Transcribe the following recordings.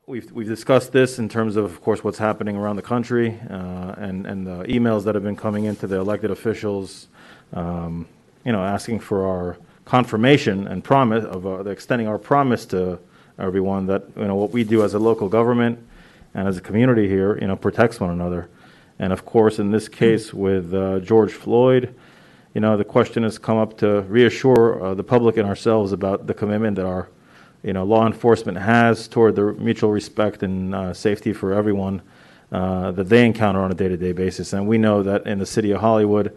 We've discussed this in terms of course, what's happening around the country and the emails that have been coming into the elected officials, asking for our confirmation and promise of extending our promise to everyone that what we do as a local government and as a community here, protects one another. And of course, in this case with George Floyd, the question has come up to reassure the public and ourselves about the commitment that our law enforcement has toward the mutual respect and safety for everyone that they encounter on a day-to-day basis. And we know that in the city of Hollywood,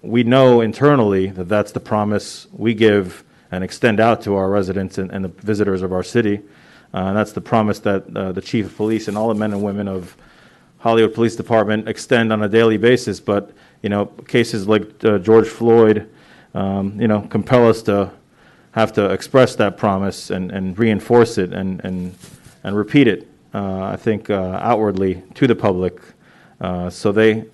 we know internally that that's the promise we give and extend out to our residents and the visitors of our city. And that's the promise that the chief of police and all the men and women of Hollywood Police Department extend on a daily basis. But, cases like George Floyd, compel us to have to express that promise and reinforce it and repeat it, I think, outwardly to the public, so they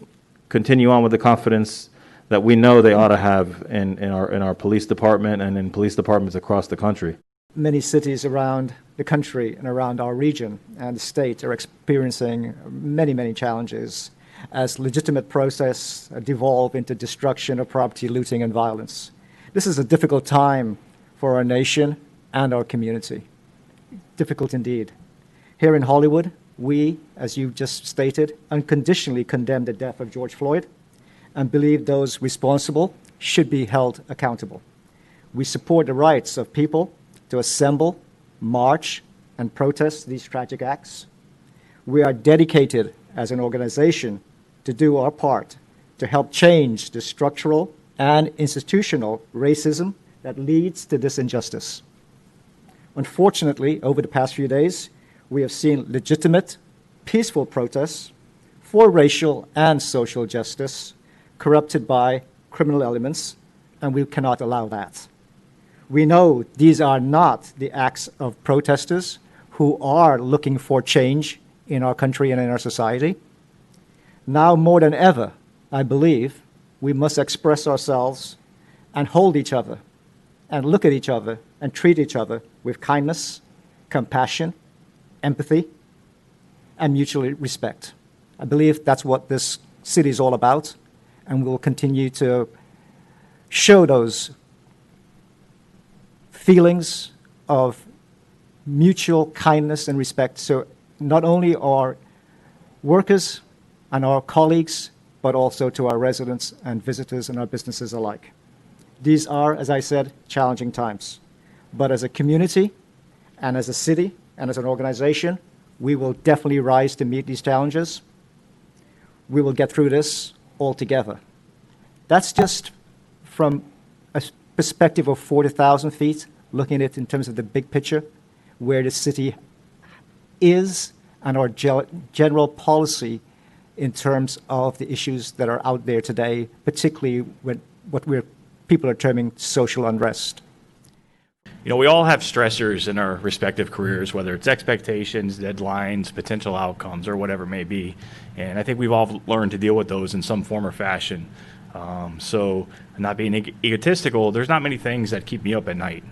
continue on with the confidence that we know they ought to have in our police department and in police departments across the country. Many cities around the country and around our region and the state are experiencing many, many challenges as legitimate protests devolve into destruction of property, looting, and violence. This is a difficult time for our nation and our community. Difficult indeed. Here in Hollywood, we, as you just stated, unconditionally condemn the death of George Floyd and believe those responsible should be held accountable. We support the rights of people to assemble, march, and protest these tragic acts. We are dedicated as an organization to do our part to help change the structural and institutional racism that leads to this injustice. Unfortunately, over the past few days, we have seen legitimate, peaceful protests for racial and social justice corrupted by criminal elements, and we cannot allow that. We know these are not the acts of protesters who are looking for change in our country and in our society. Now more than ever, I believe, we must express ourselves and hold each other and look at each other and treat each other with kindness, compassion, empathy, and mutual respect. I believe that's what this city is all about, and we will continue to show those feelings of mutual kindness and respect, so not only our workers and our colleagues, but also to our residents and visitors and our businesses alike. These are, as I said, challenging times. But as a community and as a city and as an organization, we will definitely rise to meet these challenges. We will get through this all together. That's just from a perspective of 40,000 feet, looking at it in terms of the big picture, where the city is and our general policy in terms of the issues that are out there today, particularly when people are terming social unrest. We all have stressors in our respective careers, whether it's expectations, deadlines, potential outcomes, or whatever it may be. And I think we've all learned to deal with those in some form or fashion. So not being egotistical, there's not many things that keep me up at night.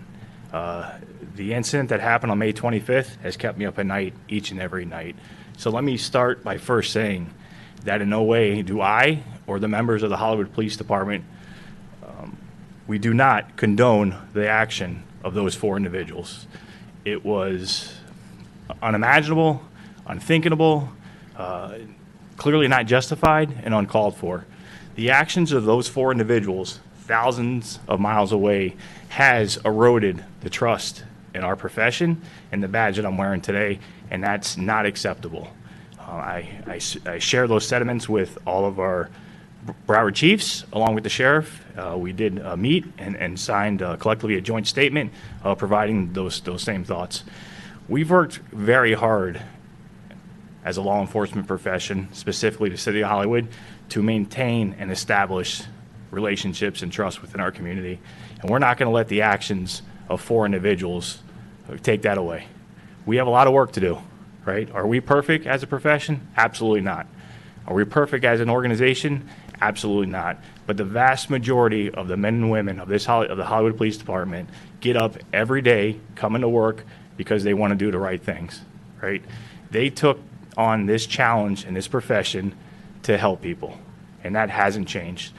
The incident that happened on May 25th has kept me up at night each and every night. So let me start by first saying that in no way do I or the members of the Hollywood Police Department, we do not condone the action of those four individuals. It was unimaginable, unthinkable, clearly not justified, and uncalled for. The actions of those four individuals, thousands of miles away, has eroded the trust in our profession and the badge that I'm wearing today, and that's not acceptable. I share those sentiments with all of our Broward chiefs, along with the sheriff. We did meet and signed collectively a joint statement providing those same thoughts. We've worked very hard as a law enforcement profession, specifically the City of Hollywood, to maintain and establish relationships and trust within our community. And we're not going to let the actions of four individuals take that away. We have a lot of work to do, right? Are we perfect as a profession? Absolutely not. Are we perfect as an organization? Absolutely not. But the vast majority of the men and women of the Hollywood Police Department get up every day, come into work, because they want to do the right things, right? They took on this challenge in this profession to help people, and that hasn't changed.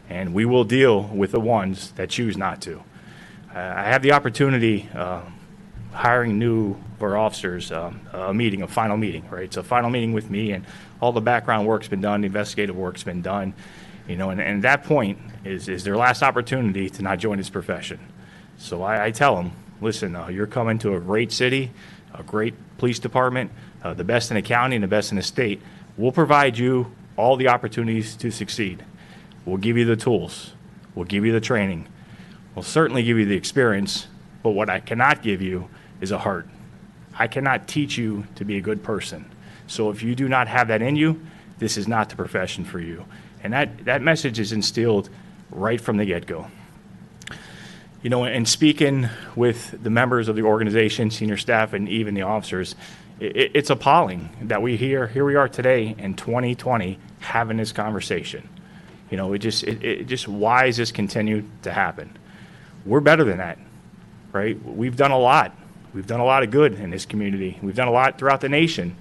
And we will deal with the ones that choose not to. I have the opportunity, hiring new of our officers, a final meeting, right? It's a final meeting with me, and all the background work's been done, the investigative work's been done, and at that point is their last opportunity to not join this profession. So I tell them, listen, you're coming to a great city, a great police department, the best in the county and the best in the state. We'll provide you all the opportunities to succeed. We'll give you the tools. We'll give you the training. We'll certainly give you the experience, but what I cannot give you is a heart. I cannot teach you to be a good person. So if you do not have that in you, this is not the profession for you. And that message is instilled right from the get-go. And speaking with the members of the organization, senior staff, and even the officers, it's appalling that here we are today in 2020 having this conversation. It just why does this continue to happen? We're better than that, right? We've done a lot. We've done a lot of good in this community. We've done a lot throughout the nation.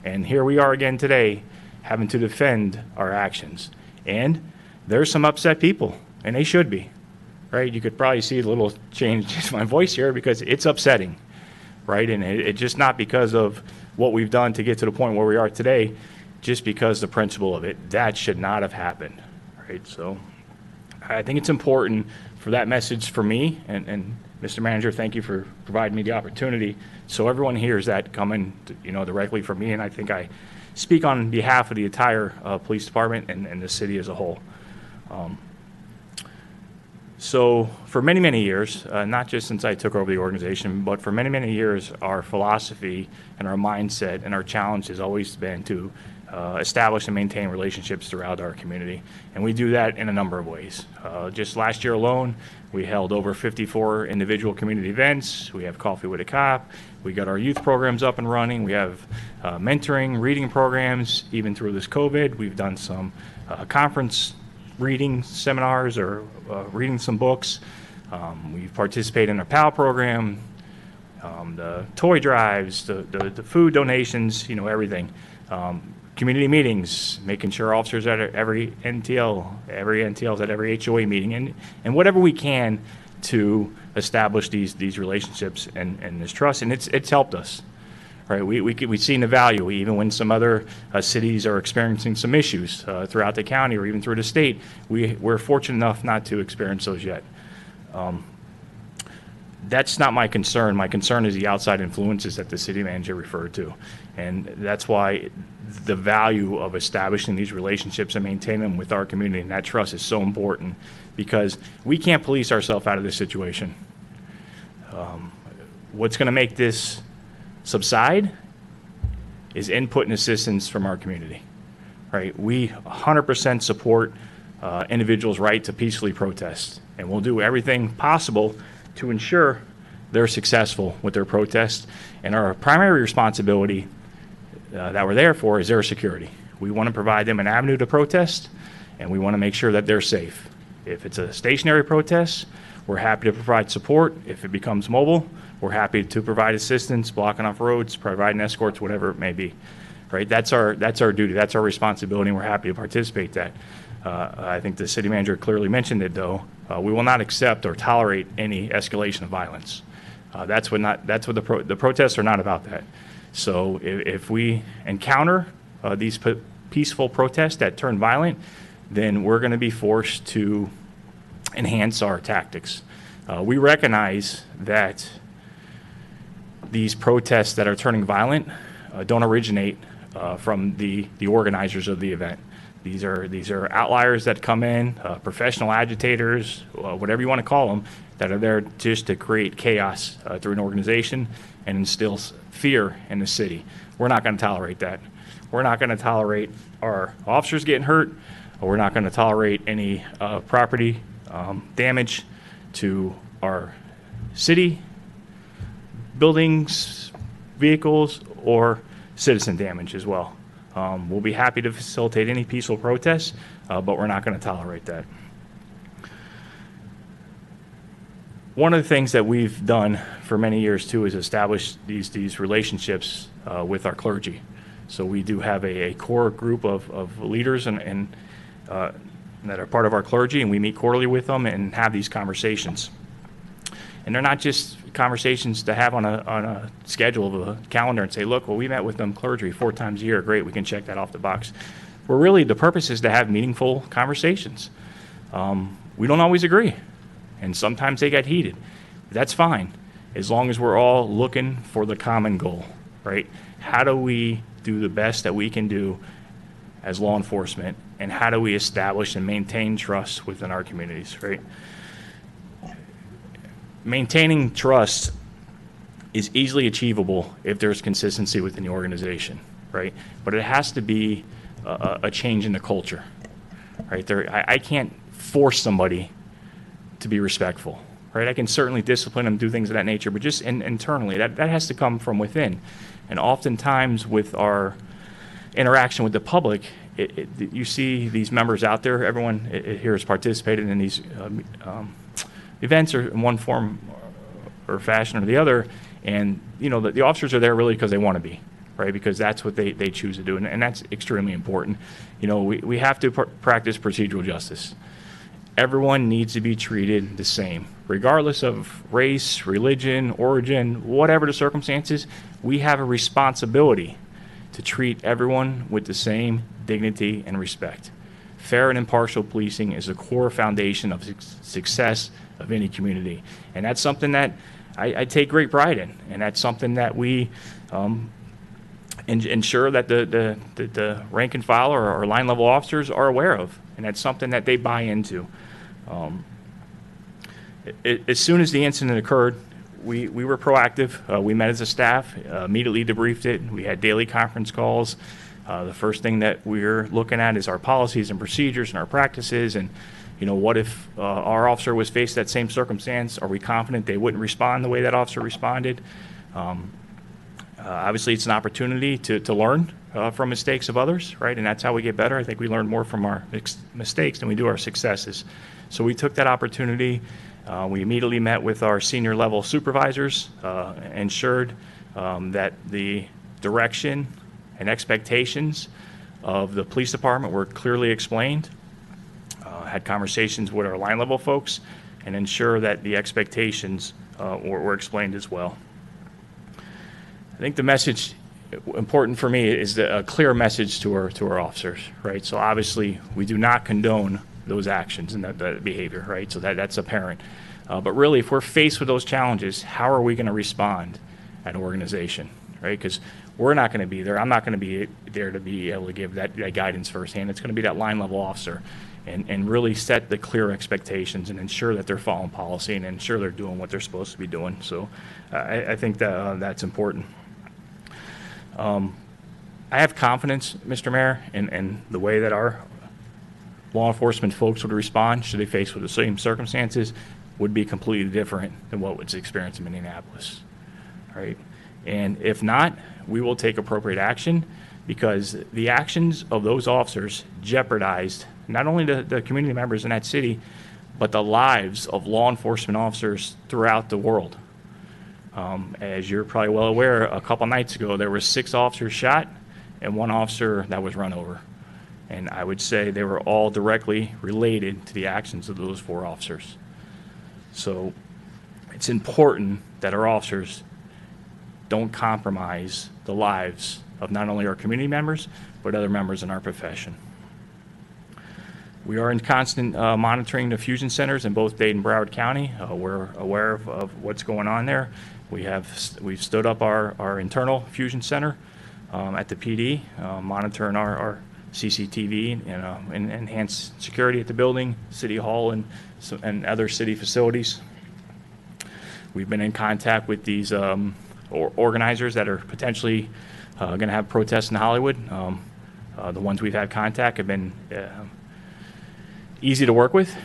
And here we are again today having to defend our actions. And there's some upset people, and they should be, right? You could probably see a little change in my voice here because it's upsetting, right? And it's just not because of what we've done to get to the point where we are today, just because the principle of it, that should not have happened, right? So I think it's important for that message for me, and Mr. Manager, thank you for providing me the opportunity so everyone hears that coming directly from me, and I think I speak on behalf of the entire police department and the city as a whole. So for many, many years, not just since I took over the organization, but for many, many years, our philosophy and our mindset and our challenge has always been to establish and maintain relationships throughout our community. And we do that in a number of ways. Just last year alone, we held over 54 individual community events. We have Coffee with a Cop. We got our youth programs up and running. We have mentoring, reading programs. Even through this COVID, we've done some conference reading seminars or reading some books. We've participated in our PAL program, the toy drives, the food donations, everything. Community meetings, making sure officers at every NTLs at every HOA meeting, and whatever we can to establish these relationships and this trust, and it's helped us, right? We've seen the value even when some other cities are experiencing some issues throughout the county or even through the state. We're fortunate enough not to experience those yet. That's not my concern. My concern is the outside influences that the city manager referred to. And that's why the value of establishing these relationships and maintaining them with our community and that trust is so important, because we can't police ourselves out of this situation. What's going to make this subside is input and assistance from our community, right? We 100% support individuals' right to peacefully protest, and we'll do everything possible to ensure they're successful with their protest. And our primary responsibility that we're there for is their security. We want to provide them an avenue to protest, and we want to make sure that they're safe. If it's a stationary protest, we're happy to provide support. If it becomes mobile, we're happy to provide assistance, blocking off roads, providing escorts, whatever it may be. Right? That's our duty. That's our responsibility, and we're happy to participate that. I think the city manager clearly mentioned it, though. We will not accept or tolerate any escalation of violence. That's what the protests are not about that. So if we encounter these peaceful protests that turn violent, then we're going to be forced to enhance our tactics. We recognize that these protests that are turning violent don't originate from the organizers of the event. These are outliers that come in, professional agitators, whatever you want to call them, that are there just to create chaos through an organization and instill fear in the city. We're not going to tolerate that. We're not going to tolerate our officers getting hurt. We're not going to tolerate any property damage to our city, buildings, vehicles, or citizen damage as well. We'll be happy to facilitate any peaceful protests, but we're not going to tolerate that. One of the things that we've done for many years too is establish these relationships with our clergy. So we do have a core group of leaders and that are part of our clergy, and we meet quarterly with them and have these conversations. And they're not just conversations to have on a schedule of a calendar and say, look, well, we met with them clergy 4 times a year. Great, we can check that off the box. Where really the purpose is to have meaningful conversations. We don't always agree, and sometimes they get heated. That's fine, as long as we're all looking for the common goal, right? How do we do the best that we can do as law enforcement, and how do we establish and maintain trust within our communities, right? Maintaining trust is easily achievable if there's consistency within the organization, right? But it has to be a change in the culture, right? I can't force somebody to be respectful, right? I can certainly discipline them, do things of that nature, but just internally, that has to come from within. And oftentimes with our interaction with the public, you see these members out there, everyone here has participated in these events or in one form or fashion or the other, and the officers are there really because they want to be, right? Because that's what they choose to do, and that's extremely important. We have to practice procedural justice. Everyone needs to be treated the same, regardless of race, religion, origin, whatever the circumstances. We have a responsibility to treat everyone with the same dignity and respect. Fair and impartial policing is a core foundation of success of any community, and that's something that I take great pride in, and that's something that we ensure that the rank and file or our line level officers are aware of, and that's something that they buy into. As soon as the incident occurred, we were proactive. We met as a staff, immediately debriefed it. We had daily conference calls. The first thing that we're looking at is our policies and procedures and our practices, and what if our officer was faced that same circumstance? Are we confident they wouldn't respond the way that officer responded? Obviously, it's an opportunity to learn from mistakes of others, right? And that's how we get better. I think we learn more from our mistakes than we do our successes. So we took that opportunity. We immediately met with our senior level supervisors, ensured that the direction and expectations of the police department were clearly explained, had conversations with our line level folks, and ensure that the expectations were explained as well. I think the message important for me is a clear message to our officers, right? So obviously we do not condone those actions and that behavior, right? So that's apparent. But really, if we're faced with those challenges, how are we going to respond at an organization, right? Because we're not going to be there. I'm not going to be there to be able to give that guidance firsthand. It's going to be that line level officer, and really set the clear expectations and ensure that they're following policy and ensure they're doing what they're supposed to be doing. So I think that's important. I have confidence, Mr. Mayor, in the way that our law enforcement folks would respond should they face with the same circumstances would be completely different than what was experienced in Minneapolis, right? And if not, we will take appropriate action, because the actions of those officers jeopardized not only the community members in that city, but the lives of law enforcement officers throughout the world. As you're probably well aware, a couple nights ago, there were 6 officers shot and 1 officer that was run over. And I would say they were all directly related to the actions of those 4 officers. So it's important that our officers don't compromise the lives of not only our community members, but other members in our profession. We are in constant monitoring the fusion centers in both Dade and Broward County. We're aware of what's going on there. We've stood up our internal fusion center at the PD, monitoring our CCTV and enhanced security at the building, City Hall, and other city facilities. We've been in contact with these organizers that are potentially going to have protests in Hollywood. The ones we've had contact have been easy to work with,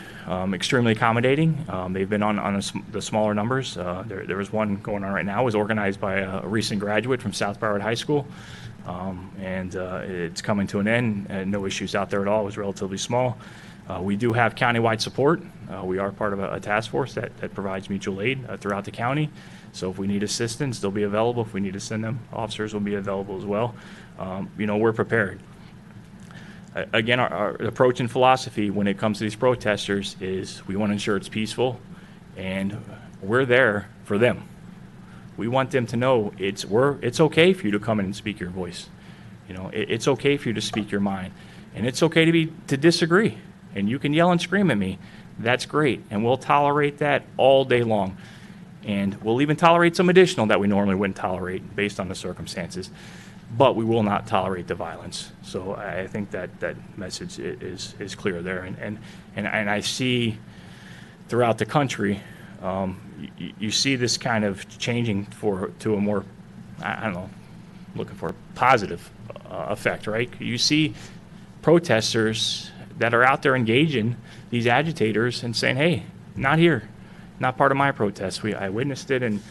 extremely accommodating. They've been on the smaller numbers. There was one going on right now. It was organized by a recent graduate from South Broward High School, and it's coming to an end. No issues out there at all. It was relatively small. We do have countywide support. We are part of a task force that provides mutual aid throughout the county. So if we need assistance, they'll be available. If we need to send them, officers will be available as well. We're prepared. Again, our approach and philosophy when it comes to these protesters is we want to ensure it's peaceful, and we're there for them. We want them to know it's okay for you to come in and speak your voice. It's okay for you to speak your mind, and it's okay to disagree. And you can yell and scream at me. That's great, and we'll tolerate that all day long. And we'll even tolerate some additional that we normally wouldn't tolerate based on the circumstances. But we will not tolerate the violence. So I think that message is clear there. And I see throughout the country, you see this kind of changing to a more, I don't know, looking for a positive effect, right? You see protesters that are out there engaging these agitators and saying, hey, not here, not part of my protest. I witnessed it in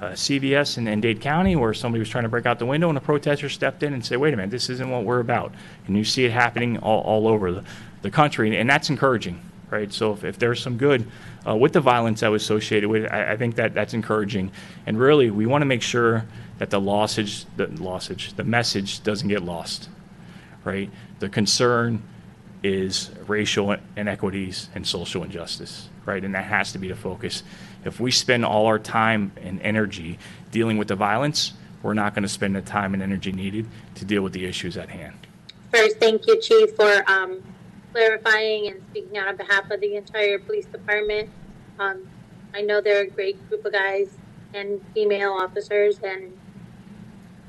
CVS in Dade County where somebody was trying to break out the window and a protester stepped in and said, wait a minute, this isn't what we're about. And you see it happening all over the country, and that's encouraging, right? So if there's some good with the violence that was associated with it, I think that's encouraging. And really, we want to make sure that the message doesn't get lost, right? The concern is racial inequities and social injustice, right? And that has to be the focus. If we spend all our time and energy dealing with the violence, we're not going to spend the time and energy needed to deal with the issues at hand. First, thank you, Chief, for clarifying and speaking out on behalf of the entire police department. I know they're a great group of guys and female officers, and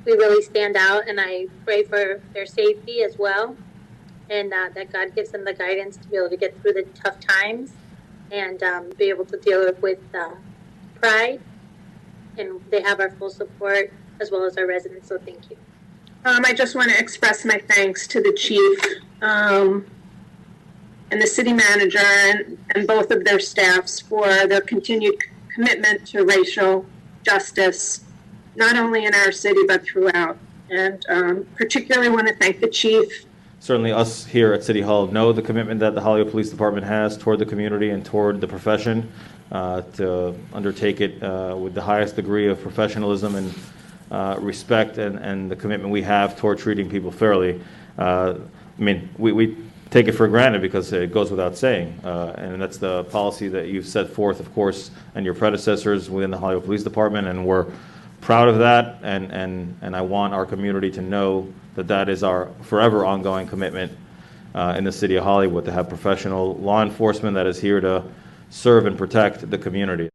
we really stand out, and I pray for their safety as well, and that God gives them the guidance to be able to get through the tough times and be able to deal with pride. And they have our full support as well as our residents, so thank you. I just want to express my thanks to the chief and the city manager and both of their staffs for their continued commitment to racial justice, not only in our city but throughout. And particularly want to thank the chief. Certainly us here at City Hall know the commitment that the Hollywood Police Department has toward the community and toward the profession to undertake it with the highest degree of professionalism and respect and the commitment we have toward treating people fairly. We take it for granted because it goes without saying, and that's the policy that you've set forth, of course, and your predecessors within the Hollywood Police Department, and we're proud of that, and I want our community to know that is our forever ongoing commitment in the city of Hollywood, to have professional law enforcement that is here to serve and protect the community.